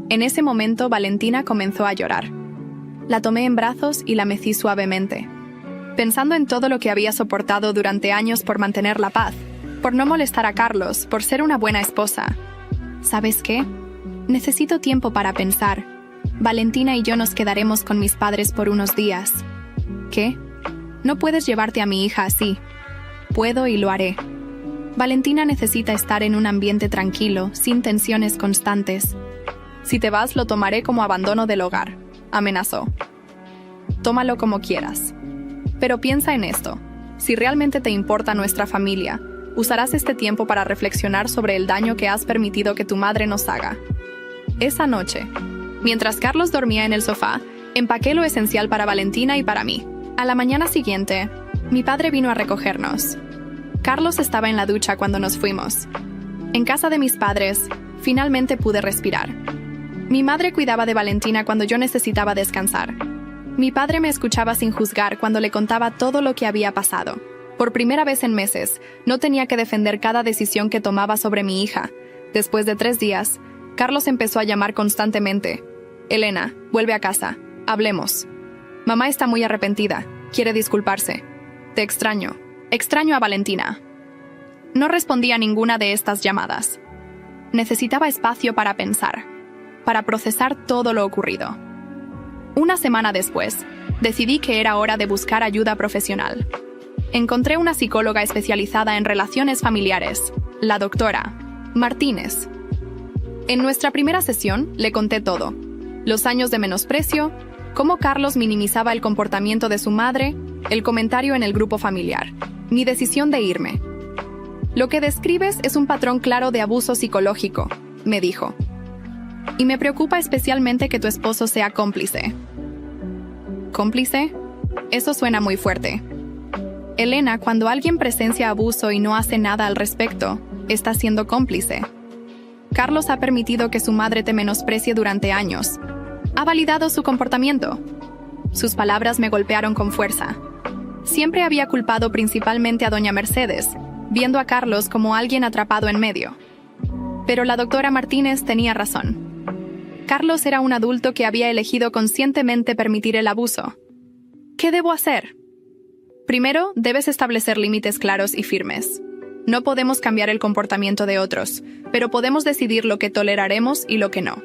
En ese momento, Valentina comenzó a llorar. La tomé en brazos y la mecí suavemente. Pensando en todo lo que había soportado durante años por mantener la paz, por no molestar a Carlos, por ser una buena esposa. ¿Sabes qué? Necesito tiempo para pensar. Valentina y yo nos quedaremos con mis padres por unos días. ¿Qué? No puedes llevarte a mi hija así. Puedo y lo haré. Valentina necesita estar en un ambiente tranquilo, sin tensiones constantes. Si te vas, lo tomaré como abandono del hogar, amenazó. Tómalo como quieras. Pero piensa en esto. Si realmente te importa nuestra familia, usarás este tiempo para reflexionar sobre el daño que has permitido que tu madre nos haga. Esa noche, mientras Carlos dormía en el sofá, empaqué lo esencial para Valentina y para mí. A la mañana siguiente, mi padre vino a recogernos. Carlos estaba en la ducha cuando nos fuimos. En casa de mis padres, finalmente pude respirar. Mi madre cuidaba de Valentina cuando yo necesitaba descansar. Mi padre me escuchaba sin juzgar cuando le contaba todo lo que había pasado. Por primera vez en meses, no tenía que defender cada decisión que tomaba sobre mi hija. Después de 3 días, Carlos empezó a llamar constantemente. Elena, vuelve a casa. Hablemos. Mamá está muy arrepentida. Quiere disculparse. Te extraño. Extraño a Valentina. No respondí a ninguna de estas llamadas. Necesitaba espacio para pensar, para procesar todo lo ocurrido. Una semana después, decidí que era hora de buscar ayuda profesional. Encontré una psicóloga especializada en relaciones familiares, la doctora Martínez. En nuestra primera sesión le conté todo: los años de menosprecio, cómo Carlos minimizaba el comportamiento de su madre, el comentario en el grupo familiar, mi decisión de irme. Lo que describes es un patrón claro de abuso psicológico, me dijo. Y me preocupa especialmente que tu esposo sea cómplice. ¿Cómplice? Eso suena muy fuerte. Elena, cuando alguien presencia abuso y no hace nada al respecto, está siendo cómplice. Carlos ha permitido que su madre te menosprecie durante años. Ha validado su comportamiento. Sus palabras me golpearon con fuerza. Siempre había culpado principalmente a doña Mercedes, viendo a Carlos como alguien atrapado en medio. Pero la doctora Martínez tenía razón. Carlos era un adulto que había elegido conscientemente permitir el abuso. ¿Qué debo hacer? Primero, debes establecer límites claros y firmes. No podemos cambiar el comportamiento de otros, pero podemos decidir lo que toleraremos y lo que no.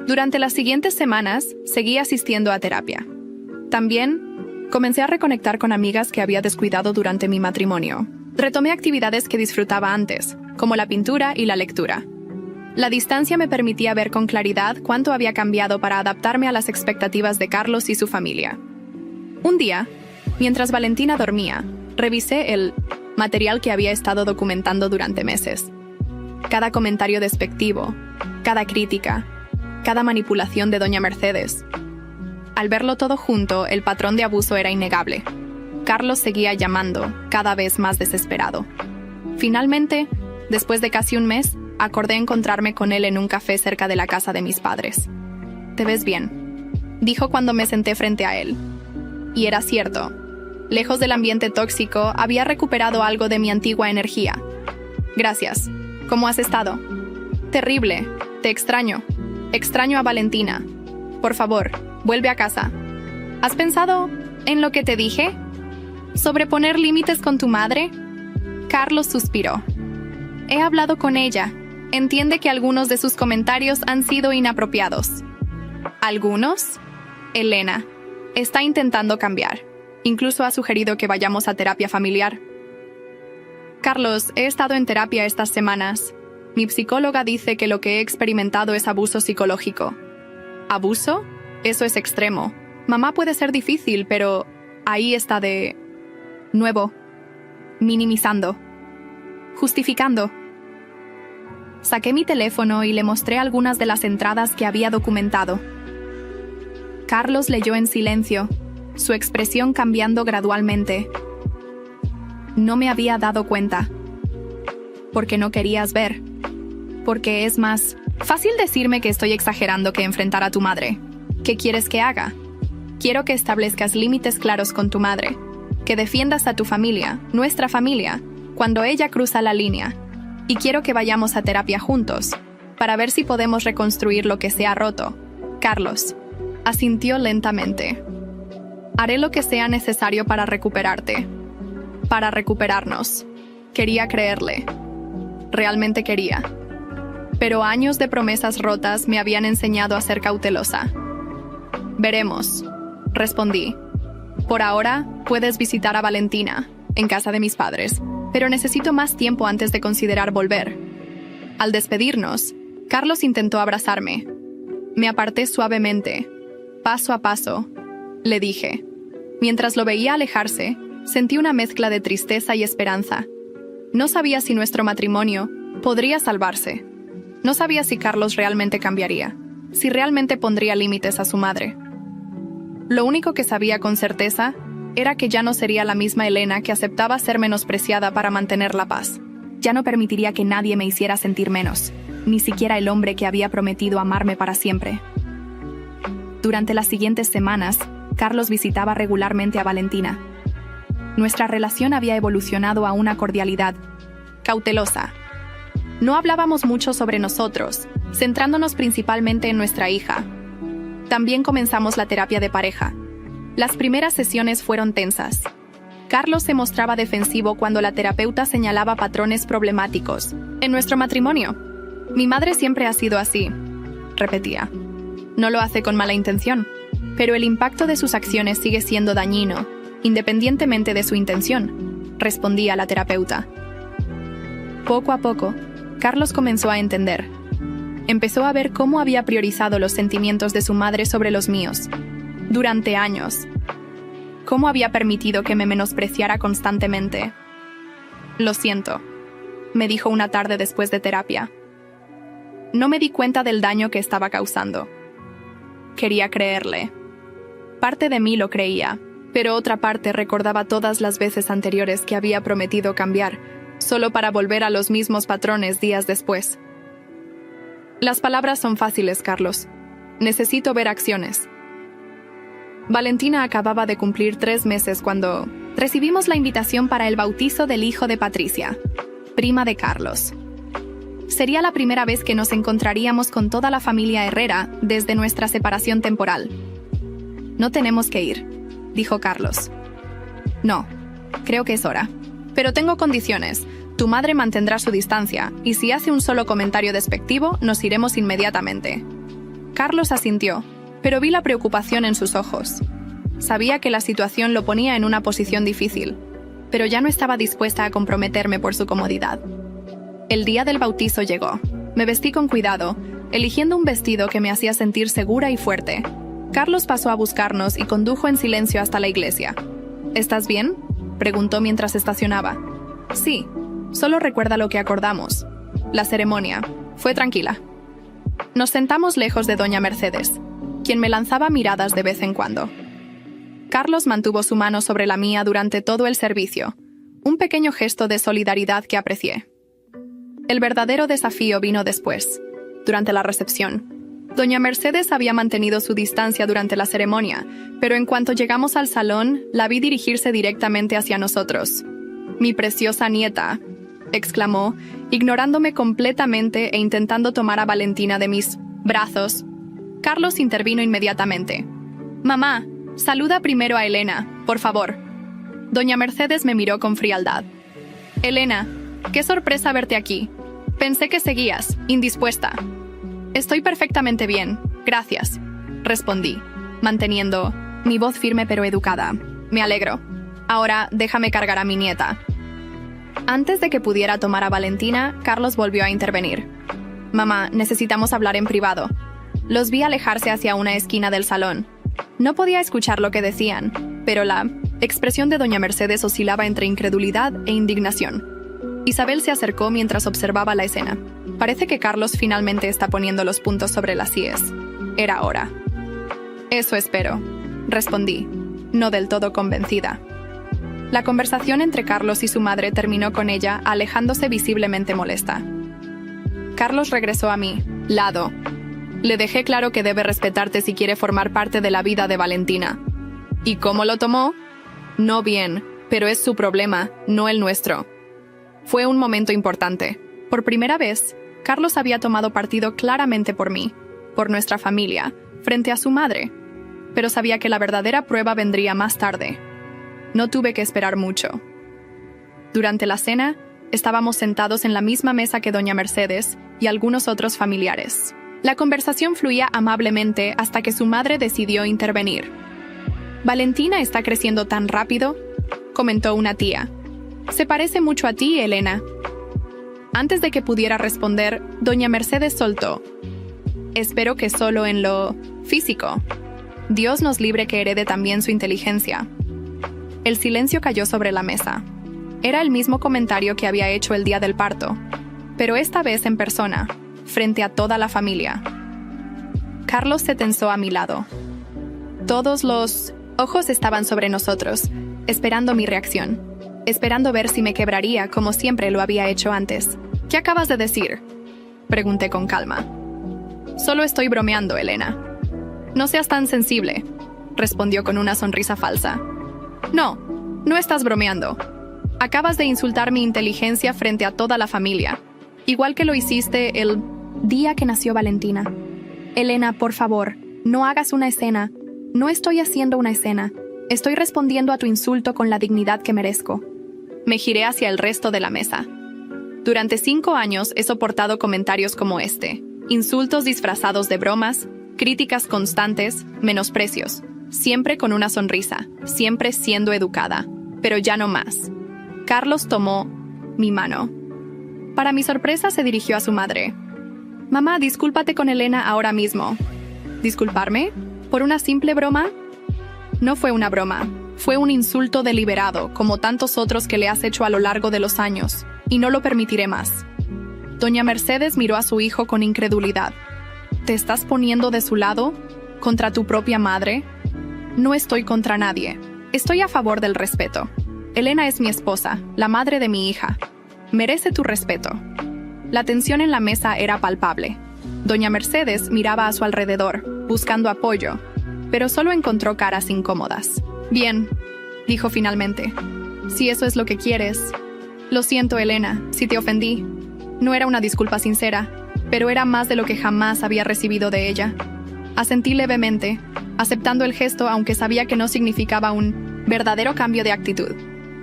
Durante las siguientes semanas, seguí asistiendo a terapia. También, comencé a reconectar con amigas que había descuidado durante mi matrimonio. Retomé actividades que disfrutaba antes, como la pintura y la lectura. La distancia me permitía ver con claridad cuánto había cambiado para adaptarme a las expectativas de Carlos y su familia. Un día, mientras Valentina dormía, revisé el material que había estado documentando durante meses. Cada comentario despectivo, cada crítica, cada manipulación de doña Mercedes. Al verlo todo junto, el patrón de abuso era innegable. Carlos seguía llamando, cada vez más desesperado. Finalmente, después de casi un mes, acordé encontrarme con él en un café cerca de la casa de mis padres. «Te ves bien», dijo cuando me senté frente a él. Y era cierto. Lejos del ambiente tóxico, había recuperado algo de mi antigua energía. «Gracias. ¿Cómo has estado?» «Terrible. Te extraño. Extraño a Valentina. Por favor, vuelve a casa». «¿Has pensado en lo que te dije? ¿Sobre poner límites con tu madre?» Carlos suspiró. «He hablado con ella. Entiende que algunos de sus comentarios han sido inapropiados». ¿Algunos? Elena. Está intentando cambiar. Incluso ha sugerido que vayamos a terapia familiar. Carlos, he estado en terapia estas semanas. Mi psicóloga dice que lo que he experimentado es abuso psicológico. ¿Abuso? Eso es extremo. Mamá puede ser difícil, pero ahí está de nuevo. Minimizando. Justificando. Saqué mi teléfono y le mostré algunas de las entradas que había documentado. Carlos leyó en silencio, su expresión cambiando gradualmente. No me había dado cuenta. Porque no querías ver. Porque es más fácil decirme que estoy exagerando que enfrentar a tu madre. ¿Qué quieres que haga? Quiero que establezcas límites claros con tu madre. Que defiendas a tu familia, nuestra familia, cuando ella cruza la línea. Y quiero que vayamos a terapia juntos, para ver si podemos reconstruir lo que se ha roto. Carlos asintió lentamente. Haré lo que sea necesario para recuperarte. Para recuperarnos. Quería creerle. Realmente quería. Pero años de promesas rotas me habían enseñado a ser cautelosa. Veremos, respondí. Por ahora, puedes visitar a Valentina, en casa de mis padres, pero necesito más tiempo antes de considerar volver. Al despedirnos, Carlos intentó abrazarme. Me aparté suavemente. Paso a paso, le dije. Mientras lo veía alejarse, sentí una mezcla de tristeza y esperanza. No sabía si nuestro matrimonio podría salvarse. No sabía si Carlos realmente cambiaría, si realmente pondría límites a su madre. Lo único que sabía con certeza era que ya no sería la misma Elena que aceptaba ser menospreciada para mantener la paz. Ya no permitiría que nadie me hiciera sentir menos, ni siquiera el hombre que había prometido amarme para siempre. Durante las siguientes semanas, Carlos visitaba regularmente a Valentina. Nuestra relación había evolucionado a una cordialidad cautelosa. No hablábamos mucho sobre nosotros, centrándonos principalmente en nuestra hija. También comenzamos la terapia de pareja. Las primeras sesiones fueron tensas. Carlos se mostraba defensivo cuando la terapeuta señalaba patrones problemáticos en nuestro matrimonio. Mi madre siempre ha sido así, repetía. No lo hace con mala intención, pero el impacto de sus acciones sigue siendo dañino, independientemente de su intención, respondía la terapeuta. Poco a poco, Carlos comenzó a entender. Empezó a ver cómo había priorizado los sentimientos de su madre sobre los míos. Durante años. Cómo había permitido que me menospreciara constantemente. Lo siento, me dijo una tarde después de terapia. No me di cuenta del daño que estaba causando. Quería creerle. Parte de mí lo creía, pero otra parte recordaba todas las veces anteriores que había prometido cambiar, solo para volver a los mismos patrones días después. Las palabras son fáciles, Carlos. Necesito ver acciones. Valentina acababa de cumplir 3 meses cuando recibimos la invitación para el bautizo del hijo de Patricia, prima de Carlos. Sería la primera vez que nos encontraríamos con toda la familia Herrera desde nuestra separación temporal. No tenemos que ir, dijo Carlos. No, creo que es hora. Pero tengo condiciones. Tu madre mantendrá su distancia, y si hace un solo comentario despectivo, nos iremos inmediatamente. Carlos asintió, pero vi la preocupación en sus ojos. Sabía que la situación lo ponía en una posición difícil, pero ya no estaba dispuesta a comprometerme por su comodidad. El día del bautizo llegó. Me vestí con cuidado, eligiendo un vestido que me hacía sentir segura y fuerte. Carlos pasó a buscarnos y condujo en silencio hasta la iglesia. ¿Estás bien?, preguntó mientras estacionaba. Sí, solo recuerda lo que acordamos. La ceremonia fue tranquila. Nos sentamos lejos de doña Mercedes, quien me lanzaba miradas de vez en cuando. Carlos mantuvo su mano sobre la mía durante todo el servicio, un pequeño gesto de solidaridad que aprecié. El verdadero desafío vino después, durante la recepción. Doña Mercedes había mantenido su distancia durante la ceremonia, pero en cuanto llegamos al salón, la vi dirigirse directamente hacia nosotros. «Mi preciosa nieta», exclamó, ignorándome completamente e intentando tomar a Valentina de mis brazos. Carlos intervino inmediatamente. «Mamá, saluda primero a Elena, por favor». Doña Mercedes me miró con frialdad. «Elena, qué sorpresa verte aquí. Pensé que seguías, indispuesta». «Estoy perfectamente bien, gracias», respondí, manteniendo mi voz firme pero educada. «Me alegro. Ahora déjame cargar a mi nieta». Antes de que pudiera tomar a Valentina, Carlos volvió a intervenir. «Mamá, necesitamos hablar en privado». Los vi alejarse hacia una esquina del salón. No podía escuchar lo que decían, pero la expresión de doña Mercedes oscilaba entre incredulidad e indignación. Isabel se acercó mientras observaba la escena. Parece que Carlos finalmente está poniendo los puntos sobre las íes. Era hora. «Eso espero», respondí, no del todo convencida. La conversación entre Carlos y su madre terminó con ella alejándose visiblemente molesta. Carlos regresó a mi lado. Le dejé claro que debe respetarte si quiere formar parte de la vida de Valentina. ¿Y cómo lo tomó? No bien, pero es su problema, no el nuestro. Fue un momento importante. Por primera vez, Carlos había tomado partido claramente por mí, por nuestra familia, frente a su madre. Pero sabía que la verdadera prueba vendría más tarde. No tuve que esperar mucho. Durante la cena, estábamos sentados en la misma mesa que doña Mercedes y algunos otros familiares. La conversación fluía amablemente hasta que su madre decidió intervenir. «Valentina está creciendo tan rápido», comentó una tía. «Se parece mucho a ti, Elena». Antes de que pudiera responder, doña Mercedes soltó. «Espero que solo en lo físico. Dios nos libre que herede también su inteligencia». El silencio cayó sobre la mesa. Era el mismo comentario que había hecho el día del parto, pero esta vez en persona, frente a toda la familia. Carlos se tensó a mi lado. Todos los ojos estaban sobre nosotros, esperando mi reacción, esperando ver si me quebraría como siempre lo había hecho antes. ¿Qué acabas de decir?, pregunté con calma. Solo estoy bromeando, Elena. No seas tan sensible, respondió con una sonrisa falsa. No, no estás bromeando. Acabas de insultar mi inteligencia frente a toda la familia, igual que lo hiciste el día que nació Valentina. Elena, por favor, no hagas una escena. No estoy haciendo una escena. Estoy respondiendo a tu insulto con la dignidad que merezco. Me giré hacia el resto de la mesa. Durante 5 años he soportado comentarios como este. Insultos disfrazados de bromas, críticas constantes, menosprecios. Siempre con una sonrisa, siempre siendo educada. Pero ya no más. Carlos tomó mi mano. Para mi sorpresa se dirigió a su madre. Mamá, discúlpate con Elena ahora mismo. ¿Disculparme? ¿Por una simple broma? No fue una broma. Fue un insulto deliberado, como tantos otros que le has hecho a lo largo de los años, y no lo permitiré más. Doña Mercedes miró a su hijo con incredulidad. ¿Te estás poniendo de su lado? ¿Contra tu propia madre? No estoy contra nadie. Estoy a favor del respeto. Elena es mi esposa, la madre de mi hija. Merece tu respeto. La tensión en la mesa era palpable. Doña Mercedes miraba a su alrededor, buscando apoyo, pero solo encontró caras incómodas. Bien, dijo finalmente. Si eso es lo que quieres. Lo siento, Elena, si te ofendí. No era una disculpa sincera, pero era más de lo que jamás había recibido de ella. Asentí levemente, aceptando el gesto aunque sabía que no significaba un verdadero cambio de actitud.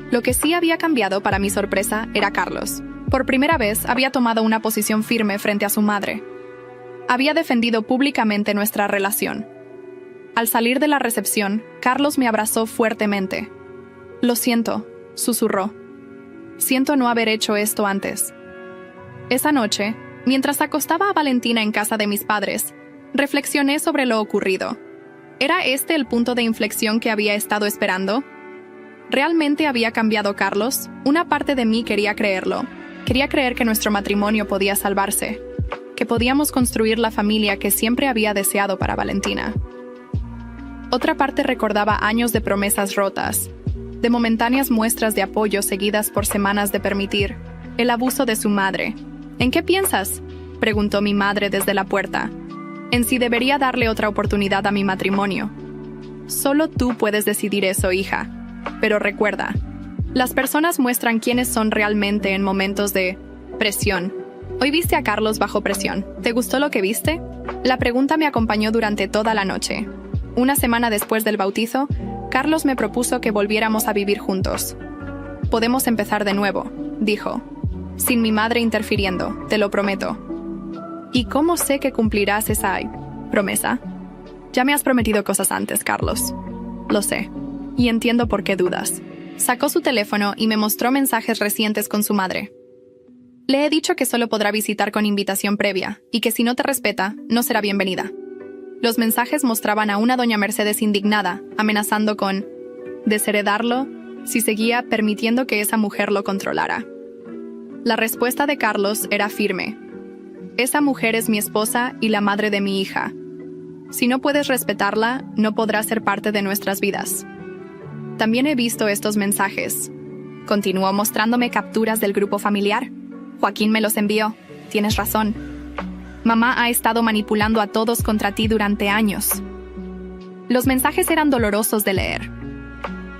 Lo que sí había cambiado, para mi sorpresa, era Carlos. Por primera vez había tomado una posición firme frente a su madre. Había defendido públicamente nuestra relación. Al salir de la recepción, Carlos me abrazó fuertemente. Lo siento, susurró. Siento no haber hecho esto antes. Esa noche, mientras acostaba a Valentina en casa de mis padres, reflexioné sobre lo ocurrido. ¿Era este el punto de inflexión que había estado esperando? ¿Realmente había cambiado Carlos? Una parte de mí quería creerlo. Quería creer que nuestro matrimonio podía salvarse, que podíamos construir la familia que siempre había deseado para Valentina. Otra parte recordaba años de promesas rotas, de momentáneas muestras de apoyo seguidas por semanas de permitir el abuso de su madre. ¿En qué piensas?, preguntó mi madre desde la puerta. En si debería darle otra oportunidad a mi matrimonio. Solo tú puedes decidir eso, hija. Pero recuerda, las personas muestran quiénes son realmente en momentos de presión. Hoy viste a Carlos bajo presión. ¿Te gustó lo que viste? La pregunta me acompañó durante toda la noche. Una semana después del bautizo, Carlos me propuso que volviéramos a vivir juntos. Podemos empezar de nuevo, dijo, sin mi madre interfiriendo, te lo prometo. ¿Y cómo sé que cumplirás esa promesa? Ya me has prometido cosas antes, Carlos. Lo sé. Y entiendo por qué dudas. Sacó su teléfono y me mostró mensajes recientes con su madre. Le he dicho que solo podrá visitar con invitación previa, y que si no te respeta, no será bienvenida. Los mensajes mostraban a una doña Mercedes indignada, amenazando con desheredarlo si seguía permitiendo que esa mujer lo controlara. La respuesta de Carlos era firme. Esa mujer es mi esposa y la madre de mi hija. Si no puedes respetarla, no podrá ser parte de nuestras vidas. También he visto estos mensajes. Continuó mostrándome capturas del grupo familiar. Joaquín me los envió. Tienes razón. Mamá ha estado manipulando a todos contra ti durante años. Los mensajes eran dolorosos de leer.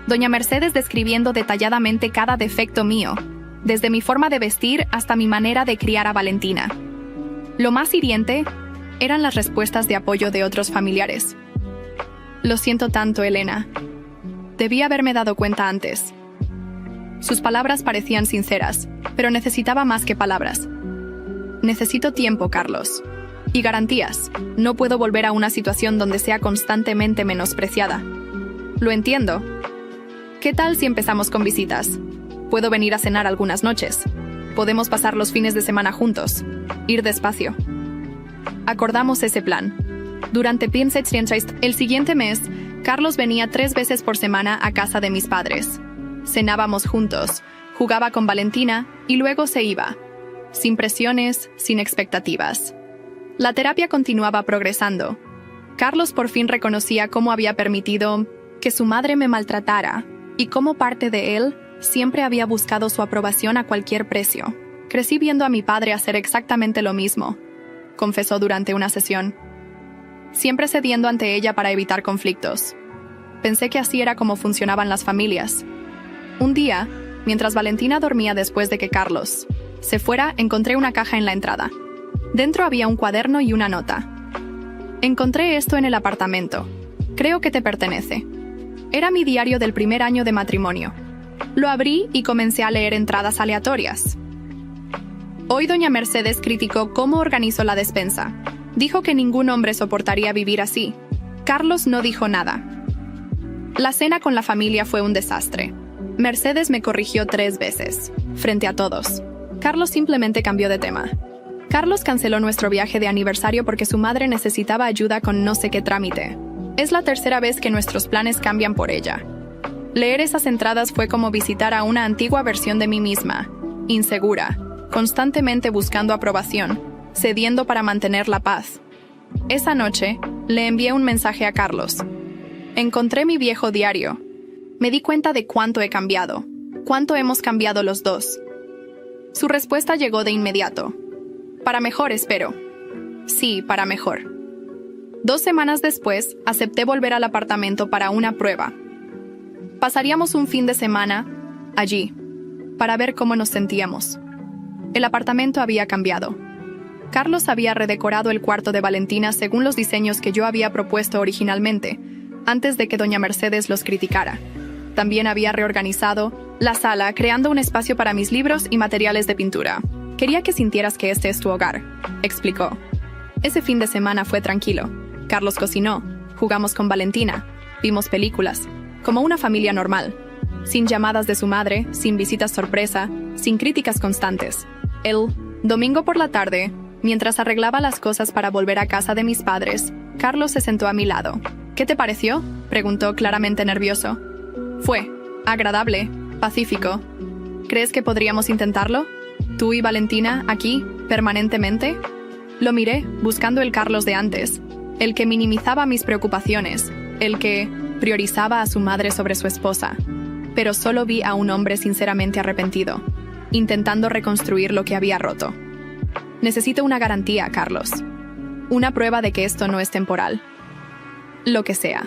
Doña Mercedes describiendo detalladamente cada defecto mío, desde mi forma de vestir hasta mi manera de criar a Valentina. Lo más hiriente eran las respuestas de apoyo de otros familiares. Lo siento tanto, Elena. Debí haberme dado cuenta antes. Sus palabras parecían sinceras, pero necesitaba más que palabras. Necesito tiempo, Carlos. Y garantías. No puedo volver a una situación donde sea constantemente menospreciada. Lo entiendo. ¿Qué tal si empezamos con visitas? Puedo venir a cenar algunas noches. Podemos pasar los fines de semana juntos. Ir despacio. Acordamos ese plan. Durante el siguiente mes, Carlos venía 3 veces por semana a casa de mis padres. Cenábamos juntos, jugaba con Valentina y luego se iba. Sin presiones, sin expectativas. La terapia continuaba progresando. Carlos por fin reconocía cómo había permitido que su madre me maltratara y cómo parte de él siempre había buscado su aprobación a cualquier precio. Crecí viendo a mi padre hacer exactamente lo mismo, confesó durante una sesión. Siempre cediendo ante ella para evitar conflictos. Pensé que así era como funcionaban las familias. Un día, mientras Valentina dormía después de que Carlos se fuera, encontré una caja en la entrada. Dentro había un cuaderno y una nota. Encontré esto en el apartamento. Creo que te pertenece. Era mi diario del primer año de matrimonio. Lo abrí y comencé a leer entradas aleatorias. Hoy doña Mercedes criticó cómo organizó la despensa. Dijo que ningún hombre soportaría vivir así. Carlos no dijo nada. La cena con la familia fue un desastre. Mercedes me corrigió 3 veces, frente a todos. Carlos simplemente cambió de tema. Carlos canceló nuestro viaje de aniversario porque su madre necesitaba ayuda con no sé qué trámite. Es la 3ª vez que nuestros planes cambian por ella. Leer esas entradas fue como visitar a una antigua versión de mí misma, insegura, constantemente buscando aprobación, cediendo para mantener la paz. Esa noche, le envié un mensaje a Carlos. Encontré mi viejo diario. Me di cuenta de cuánto he cambiado, cuánto hemos cambiado los dos. Su respuesta llegó de inmediato. Para mejor, espero. Sí, para mejor. 2 semanas después, acepté volver al apartamento para una prueba. Pasaríamos un fin de semana allí, para ver cómo nos sentíamos. El apartamento había cambiado. Carlos había redecorado el cuarto de Valentina según los diseños que yo había propuesto originalmente, antes de que doña Mercedes los criticara. También había reorganizado la sala, creando un espacio para mis libros y materiales de pintura. Quería que sintieras que este es tu hogar, explicó. Ese fin de semana fue tranquilo. Carlos cocinó, jugamos con Valentina, vimos películas, como una familia normal. Sin llamadas de su madre, sin visitas sorpresa, sin críticas constantes. El domingo por la tarde, mientras arreglaba las cosas para volver a casa de mis padres, Carlos se sentó a mi lado. ¿Qué te pareció?, preguntó claramente nervioso. Fue agradable, pacífico. ¿Crees que podríamos intentarlo? ¿Tú y Valentina, aquí, permanentemente? Lo miré, buscando el Carlos de antes, el que minimizaba mis preocupaciones, el que priorizaba a su madre sobre su esposa. Pero solo vi a un hombre sinceramente arrepentido, intentando reconstruir lo que había roto. Necesito una garantía, Carlos. Una prueba de que esto no es temporal. Lo que sea.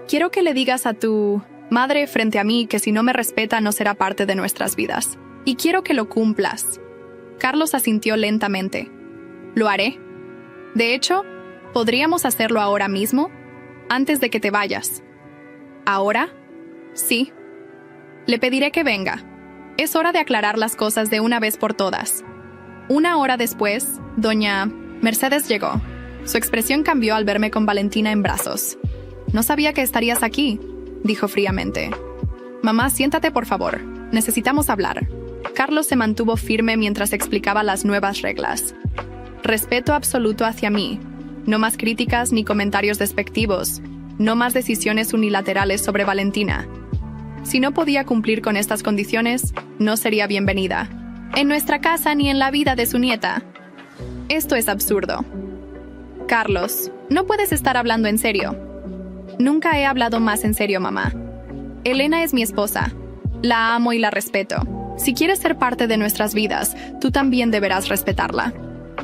Quiero que le digas a tu madre frente a mí que si no me respeta no será parte de nuestras vidas. Y quiero que lo cumplas. Carlos asintió lentamente. Lo haré. De hecho, ¿podríamos hacerlo ahora mismo? Antes de que te vayas. ¿Ahora? Sí. Le pediré que venga. Es hora de aclarar las cosas de una vez por todas. 1 hora después, doña Mercedes llegó. Su expresión cambió al verme con Valentina en brazos. No sabía que estarías aquí, dijo fríamente. Mamá, siéntate por favor. Necesitamos hablar. Carlos se mantuvo firme mientras explicaba las nuevas reglas. Respeto absoluto hacia mí. No más críticas ni comentarios despectivos. No más decisiones unilaterales sobre Valentina. Si no podía cumplir con estas condiciones, no sería bienvenida. En nuestra casa ni en la vida de su nieta. Esto es absurdo. Carlos, no puedes estar hablando en serio. Nunca he hablado más en serio, mamá. Elena es mi esposa. La amo y la respeto. Si quieres ser parte de nuestras vidas, tú también deberás respetarla.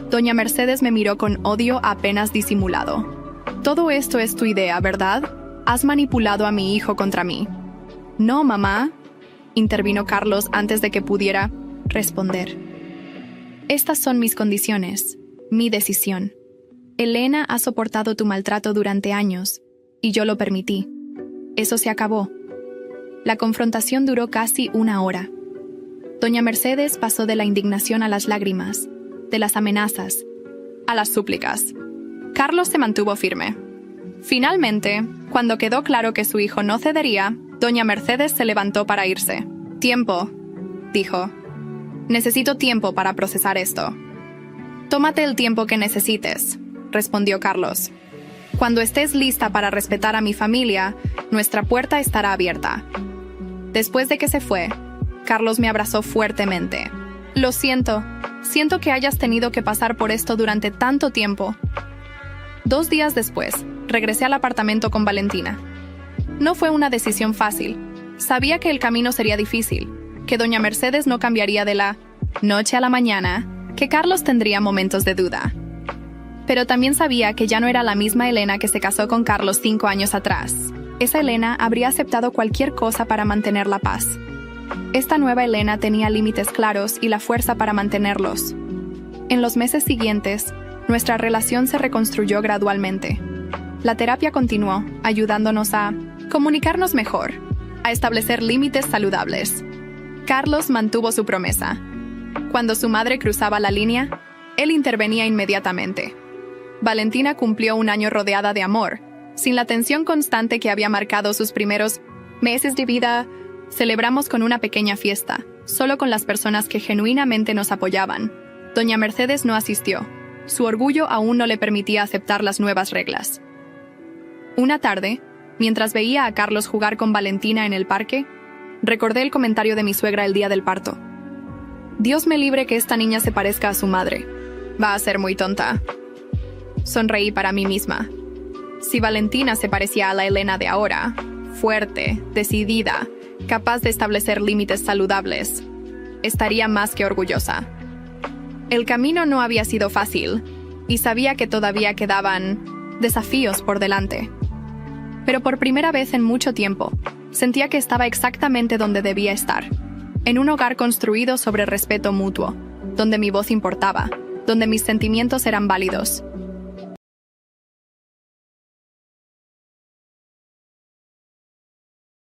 Doña Mercedes me miró con odio apenas disimulado. Todo esto es tu idea, ¿verdad? Has manipulado a mi hijo contra mí. No, mamá, intervino Carlos antes de que pudiera responder. Estas son mis condiciones, mi decisión. Elena ha soportado tu maltrato durante años, y yo lo permití. Eso se acabó. La confrontación duró casi 1 hora. Doña Mercedes pasó de la indignación a las lágrimas, de las amenazas, a las súplicas. Carlos se mantuvo firme. Finalmente, cuando quedó claro que su hijo no cedería, doña Mercedes se levantó para irse. Tiempo, dijo. Necesito tiempo para procesar esto. Tómate el tiempo que necesites, respondió Carlos. Cuando estés lista para respetar a mi familia, nuestra puerta estará abierta. Después de que se fue, Carlos me abrazó fuertemente. Lo siento. Siento que hayas tenido que pasar por esto durante tanto tiempo. 2 días después, regresé al apartamento con Valentina. No fue una decisión fácil. Sabía que el camino sería difícil, que doña Mercedes no cambiaría de la noche a la mañana, que Carlos tendría momentos de duda. Pero también sabía que ya no era la misma Elena que se casó con Carlos 5 años atrás. Esa Elena habría aceptado cualquier cosa para mantener la paz. Esta nueva Elena tenía límites claros y la fuerza para mantenerlos. En los meses siguientes, nuestra relación se reconstruyó gradualmente. La terapia continuó, ayudándonos a comunicarnos mejor, a establecer límites saludables. Carlos mantuvo su promesa. Cuando su madre cruzaba la línea, él intervenía inmediatamente. Valentina cumplió 1 año rodeada de amor, sin la tensión constante que había marcado sus primeros meses de vida. Celebramos con una pequeña fiesta, solo con las personas que genuinamente nos apoyaban. Doña Mercedes no asistió. Su orgullo aún no le permitía aceptar las nuevas reglas. Una tarde, mientras veía a Carlos jugar con Valentina en el parque, recordé el comentario de mi suegra el día del parto. Dios me libre que esta niña se parezca a su madre. Va a ser muy tonta. Sonreí para mí misma. Si Valentina se parecía a la Elena de ahora, fuerte, decidida, capaz de establecer límites saludables, estaría más que orgullosa. El camino no había sido fácil, y sabía que todavía quedaban desafíos por delante. Pero por primera vez en mucho tiempo, sentía que estaba exactamente donde debía estar, en un hogar construido sobre respeto mutuo, donde mi voz importaba, donde mis sentimientos eran válidos,